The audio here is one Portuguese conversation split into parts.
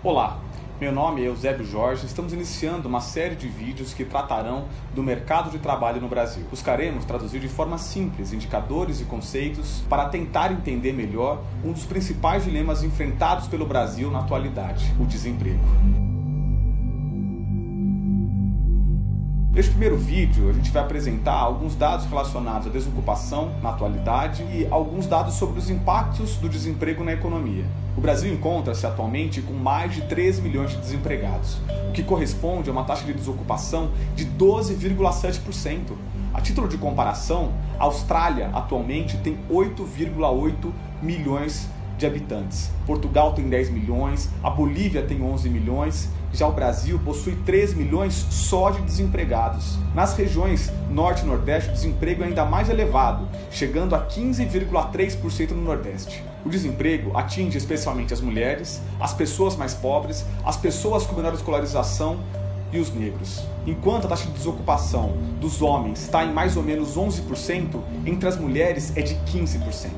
Olá, meu nome é Eusébio Jorge. Estamos iniciando uma série de vídeos que tratarão do mercado de trabalho no Brasil. Buscaremos traduzir de forma simples indicadores e conceitos para tentar entender melhor um dos principais dilemas enfrentados pelo Brasil na atualidade: o desemprego. Neste primeiro vídeo, a gente vai apresentar alguns dados relacionados à desocupação na atualidade e alguns dados sobre os impactos do desemprego na economia. O Brasil encontra-se atualmente com mais de 13 milhões de desempregados, o que corresponde a uma taxa de desocupação de 12,7%. A título de comparação, a Austrália atualmente tem 8,8 milhões de habitantes. Portugal tem 10 milhões, a Bolívia tem 11 milhões, já o Brasil possui 13 milhões só de desempregados. Nas regiões Norte e Nordeste, o desemprego é ainda mais elevado, chegando a 15,3% no Nordeste. O desemprego atinge especialmente as mulheres, as pessoas mais pobres, as pessoas com menor escolarização e os negros. Enquanto a taxa de desocupação dos homens está em mais ou menos 11%, entre as mulheres é de 15%.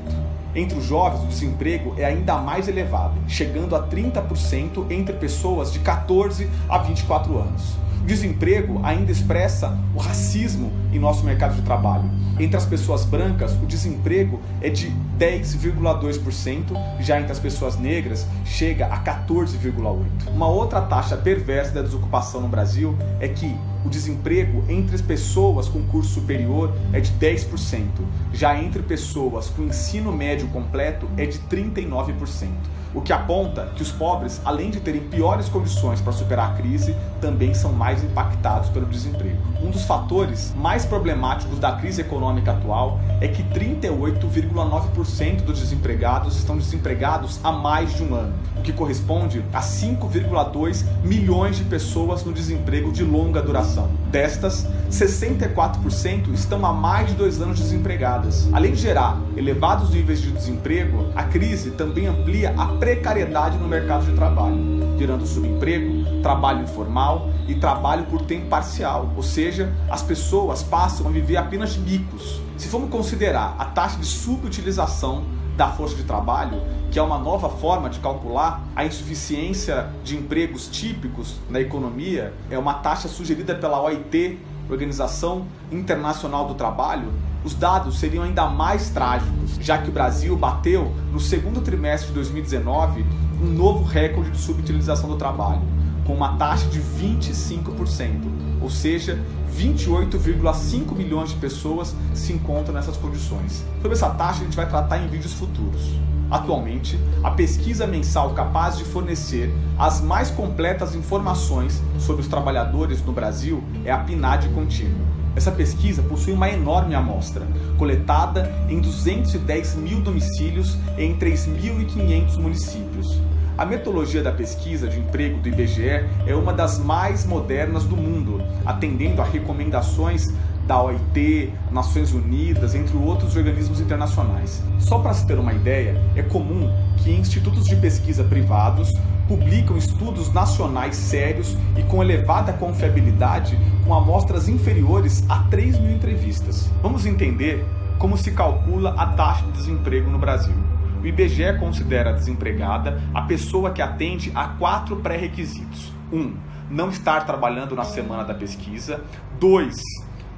Entre os jovens, o desemprego é ainda mais elevado, chegando a 30% entre pessoas de 14 a 24 anos. O desemprego ainda expressa o racismo em nosso mercado de trabalho. Entre as pessoas brancas, o desemprego é de 10,2%, já entre as pessoas negras chega a 14,8%. Uma outra taxa perversa da desocupação no Brasil é que o desemprego entre as pessoas com curso superior é de 10%, já entre pessoas com ensino médio completo é de 39%. O que aponta que os pobres, além de terem piores condições para superar a crise, também são mais impactados pelo desemprego. Um dos fatores mais problemáticos da crise econômica atual é que 38,9% dos desempregados estão desempregados há mais de um ano, o que corresponde a 5,2 milhões de pessoas no desemprego de longa duração. Destas, 64% estão há mais de 2 anos desempregadas. Além de gerar elevados níveis de desemprego, a crise também amplia a precariedade no mercado de trabalho, gerando subemprego, trabalho informal e trabalho por tempo parcial, ou seja, as pessoas passam a viver apenas de bicos. Se formos considerar a taxa de subutilização da força de trabalho, que é uma nova forma de calcular a insuficiência de empregos típicos na economia, é uma taxa sugerida pela OIT, Organização Internacional do Trabalho, os dados seriam ainda mais trágicos, já que o Brasil bateu, no segundo trimestre de 2019, um novo recorde de subutilização do trabalho, com uma taxa de 25%, ou seja, 28,5 milhões de pessoas se encontram nessas condições. Sobre essa taxa a gente vai tratar em vídeos futuros. Atualmente, a pesquisa mensal capaz de fornecer as mais completas informações sobre os trabalhadores no Brasil é a PNAD Contínua. Essa pesquisa possui uma enorme amostra, coletada em 210 mil domicílios em 3.500 municípios. A metodologia da pesquisa de emprego do IBGE é uma das mais modernas do mundo, atendendo a recomendações da OIT, Nações Unidas, entre outros organismos internacionais. Só para se ter uma ideia, é comum que institutos de pesquisa privados publicam estudos nacionais sérios e com elevada confiabilidade com amostras inferiores a 3 mil entrevistas. Vamos entender como se calcula a taxa de desemprego no Brasil. O IBGE considera desempregada a pessoa que atende a 4 pré-requisitos. 1. Não estar trabalhando na semana da pesquisa. 2.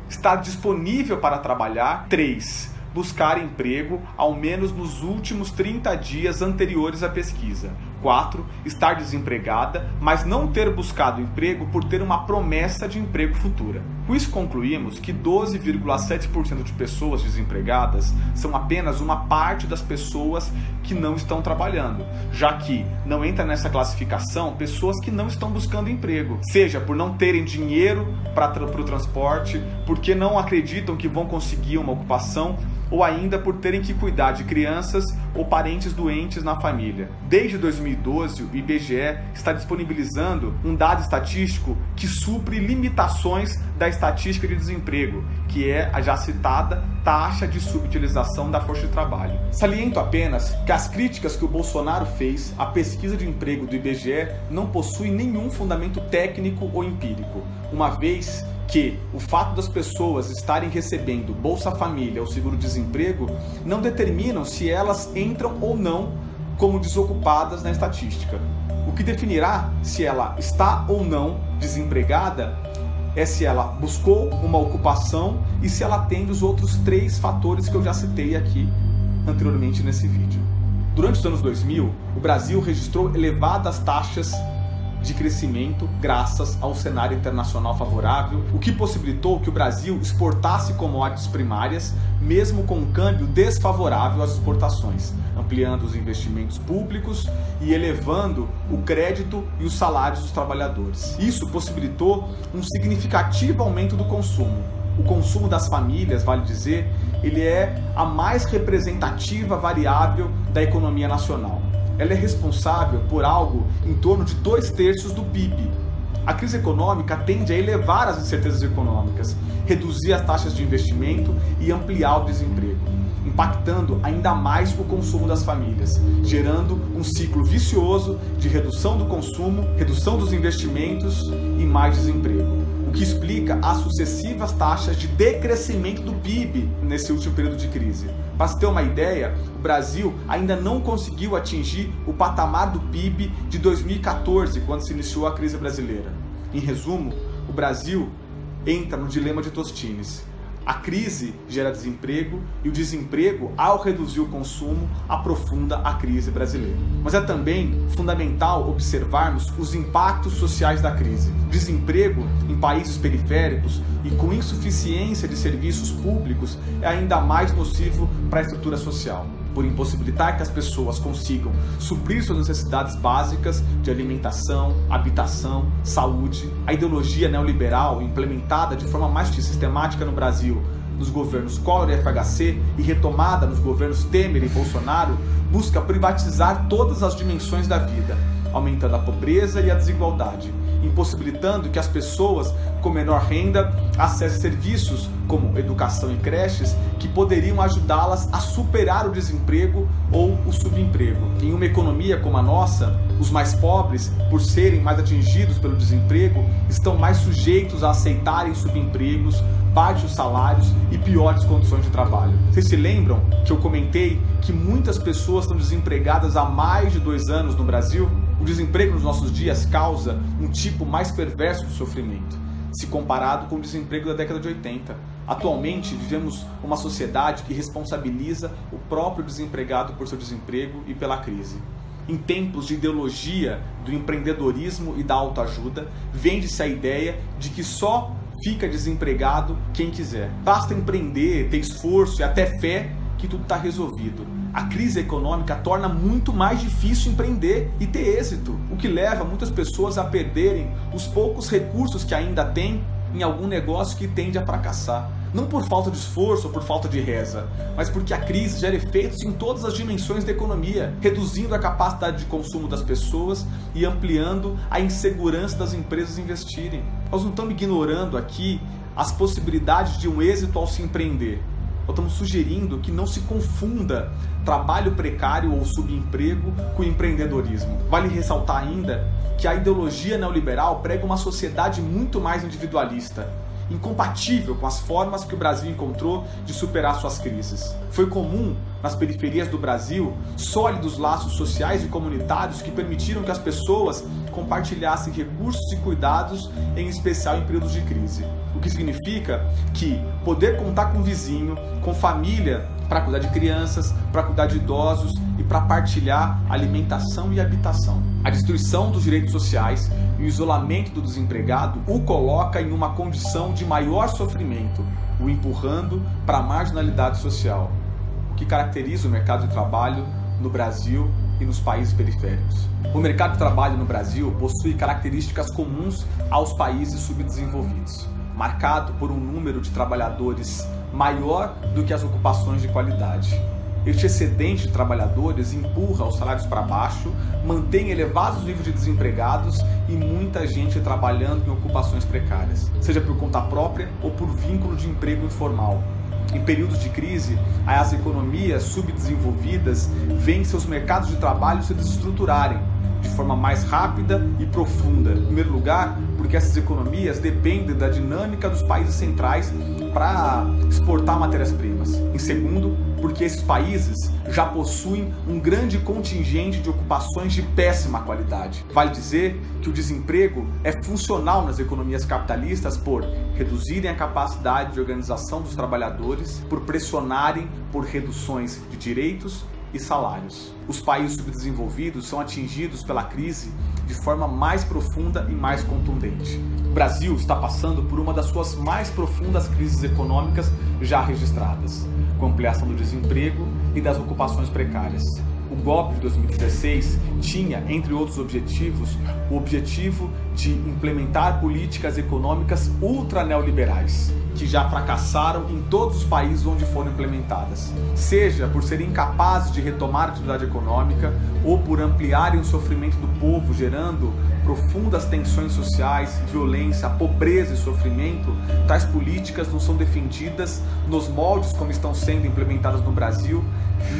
Estar disponível para trabalhar. 3. Buscar emprego ao menos nos últimos 30 dias anteriores à pesquisa. 4. Estar desempregada, mas não ter buscado emprego por ter uma promessa de emprego futura. Com isso concluímos que 12,7% de pessoas desempregadas são apenas uma parte das pessoas que não estão trabalhando, já que não entra nessa classificação pessoas que não estão buscando emprego, seja por não terem dinheiro para o transporte, porque não acreditam que vão conseguir uma ocupação, ou ainda por terem que cuidar de crianças ou parentes doentes na família. Desde 2012, o IBGE está disponibilizando um dado estatístico que supre limitações da estatística de desemprego, que é a já citada taxa de subutilização da força de trabalho. Saliento apenas que as críticas que o Bolsonaro fez à pesquisa de emprego do IBGE não possuem nenhum fundamento técnico ou empírico, uma vez que o fato das pessoas estarem recebendo Bolsa Família ou seguro-desemprego não determinam se elas entram ou não como desocupadas na estatística. O O que definirá se ela está ou não desempregada é se ela buscou uma ocupação e se ela atende os outros 3 fatores que eu já citei aqui anteriormente nesse vídeo. Durante os anos 2000, o Brasil registrou elevadas taxas de crescimento graças ao cenário internacional favorável, o que possibilitou que o Brasil exportasse commodities primárias, mesmo com um câmbio desfavorável às exportações, ampliando os investimentos públicos e elevando o crédito e os salários dos trabalhadores. Isso possibilitou um significativo aumento do consumo. O consumo das famílias, vale dizer, ele é a mais representativa variável da economia nacional. Ela é responsável por algo em torno de 2/3 do PIB. A crise econômica tende a elevar as incertezas econômicas, reduzir as taxas de investimento e ampliar o desemprego, impactando ainda mais o consumo das famílias, gerando um ciclo vicioso de redução do consumo, redução dos investimentos e mais desemprego, o que explica as sucessivas taxas de decrescimento do PIB nesse último período de crise. Para se ter uma ideia, o Brasil ainda não conseguiu atingir o patamar do PIB de 2014, quando se iniciou a crise brasileira. Em resumo, o Brasil entra no dilema de Tostines. A crise gera desemprego e o desemprego, ao reduzir o consumo, aprofunda a crise brasileira. Mas é também fundamental observarmos os impactos sociais da crise. O desemprego em países periféricos e com insuficiência de serviços públicos é ainda mais nocivo para a estrutura social, por impossibilitar que as pessoas consigam suprir suas necessidades básicas de alimentação, habitação, saúde. A ideologia neoliberal, implementada de forma mais sistemática no Brasil nos governos Collor e FHC e retomada nos governos Temer e Bolsonaro, busca privatizar todas as dimensões da vida, aumentando a pobreza e a desigualdade, impossibilitando que as pessoas com menor renda acessem serviços como educação e creches que poderiam ajudá-las a superar o desemprego ou o subemprego. Em uma economia como a nossa, os mais pobres, por serem mais atingidos pelo desemprego, estão mais sujeitos a aceitarem subempregos, baixos salários e piores condições de trabalho. Vocês se lembram que eu comentei que muitas pessoas estão desempregadas há mais de 2 anos no Brasil? O desemprego nos nossos dias causa um tipo mais perverso de sofrimento, se comparado com o desemprego da década de 80. Atualmente, vivemos uma sociedade que responsabiliza o próprio desempregado por seu desemprego e pela crise. Em tempos de ideologia do empreendedorismo e da autoajuda, vende-se a ideia de que só fica desempregado quem quiser. Basta empreender, ter esforço e até fé que tudo está resolvido. A crise econômica torna muito mais difícil empreender e ter êxito, o que leva muitas pessoas a perderem os poucos recursos que ainda têm em algum negócio que tende a fracassar. Não por falta de esforço ou por falta de reza, mas porque a crise gera efeitos em todas as dimensões da economia, reduzindo a capacidade de consumo das pessoas e ampliando a insegurança das empresas investirem. Nós não estamos ignorando aqui as possibilidades de um êxito ao se empreender. Nós estamos sugerindo que não se confunda trabalho precário ou subemprego com empreendedorismo. Vale ressaltar ainda que a ideologia neoliberal prega uma sociedade muito mais individualista, incompatível com as formas que o Brasil encontrou de superar suas crises. Foi comum, nas periferias do Brasil, sólidos laços sociais e comunitários que permitiram que as pessoas compartilhassem recursos e cuidados, em especial em períodos de crise. O que significa que poder contar com o vizinho, com família, para cuidar de crianças, para cuidar de idosos e para partilhar alimentação e habitação. A destruição dos direitos sociais e o isolamento do desempregado o coloca em uma condição de maior sofrimento, o empurrando para a marginalidade social, o que caracteriza o mercado de trabalho no Brasil e nos países periféricos. O mercado de trabalho no Brasil possui características comuns aos países subdesenvolvidos, marcado por um número de trabalhadores maior do que as ocupações de qualidade. Este excedente de trabalhadores empurra os salários para baixo, mantém elevados níveis de desempregados e muita gente trabalhando em ocupações precárias, seja por conta própria ou por vínculo de emprego informal. Em períodos de crise, as economias subdesenvolvidas veem seus mercados de trabalho se desestruturarem de forma mais rápida e profunda. Em primeiro lugar, porque essas economias dependem da dinâmica dos países centrais para exportar matérias-primas. Em segundo, porque esses países já possuem um grande contingente de ocupações de péssima qualidade. Vale dizer que o desemprego é funcional nas economias capitalistas por reduzirem a capacidade de organização dos trabalhadores, por pressionarem por reduções de direitos e salários. Os países subdesenvolvidos são atingidos pela crise de forma mais profunda e mais contundente. O Brasil está passando por uma das suas mais profundas crises econômicas já registradas, com ampliação do desemprego e das ocupações precárias. O golpe de 2016 tinha, entre outros objetivos, o objetivo de implementar políticas econômicas ultra-neoliberais, que já fracassaram em todos os países onde foram implementadas, seja por serem incapazes de retomar a atividade econômica ou por ampliarem o sofrimento do povo, gerando profundas tensões sociais, violência, pobreza e sofrimento. Tais políticas não são defendidas nos moldes como estão sendo implementadas no Brasil,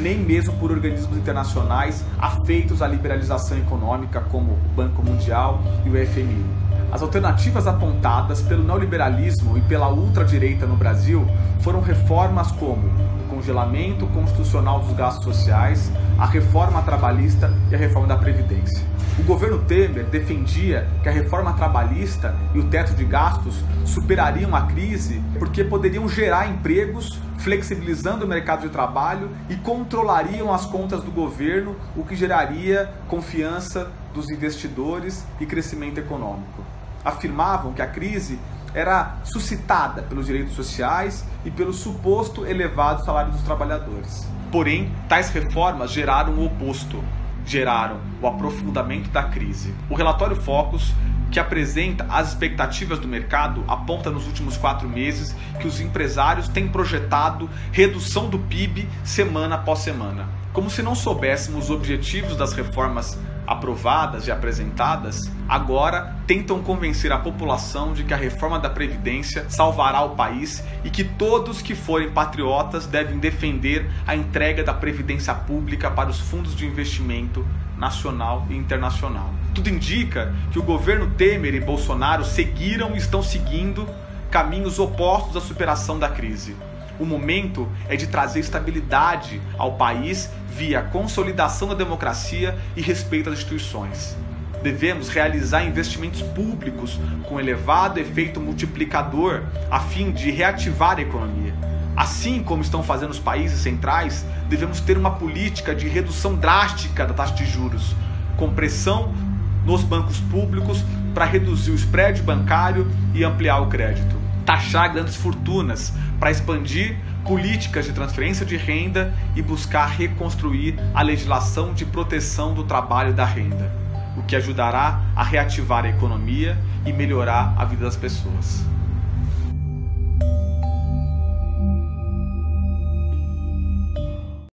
nem mesmo por organismos internacionais afeitos à liberalização econômica, como o Banco Mundial e o FMI. As alternativas apontadas pelo neoliberalismo e pela ultradireita no Brasil foram reformas como o congelamento constitucional dos gastos sociais, a reforma trabalhista e a reforma da Previdência. O governo Temer defendia que a reforma trabalhista e o teto de gastos superariam a crise porque poderiam gerar empregos, flexibilizando o mercado de trabalho, e controlariam as contas do governo, o que geraria confiança dos investidores e crescimento econômico. Afirmavam que a crise era suscitada pelos direitos sociais e pelo suposto elevado salário dos trabalhadores. Porém, tais reformas geraram o oposto. Geraram o aprofundamento da crise. O relatório Focus, que apresenta as expectativas do mercado, aponta nos últimos 4 meses que os empresários têm projetado redução do PIB semana após semana. Como se não soubéssemos os objetivos das reformas aprovadas e apresentadas, agora tentam convencer a população de que a reforma da Previdência salvará o país e que todos que forem patriotas devem defender a entrega da Previdência Pública para os fundos de investimento nacional e internacional. Tudo indica que o governo Temer e Bolsonaro seguiram e estão seguindo caminhos opostos à superação da crise. O momento é de trazer estabilidade ao país via consolidação da democracia e respeito às instituições. Devemos realizar investimentos públicos com elevado efeito multiplicador a fim de reativar a economia. Assim como estão fazendo os países centrais, devemos ter uma política de redução drástica da taxa de juros, com pressão nos bancos públicos para reduzir o spread bancário e ampliar o crédito. Taxar grandes fortunas para expandir políticas de transferência de renda e buscar reconstruir a legislação de proteção do trabalho e da renda, o que ajudará a reativar a economia e melhorar a vida das pessoas.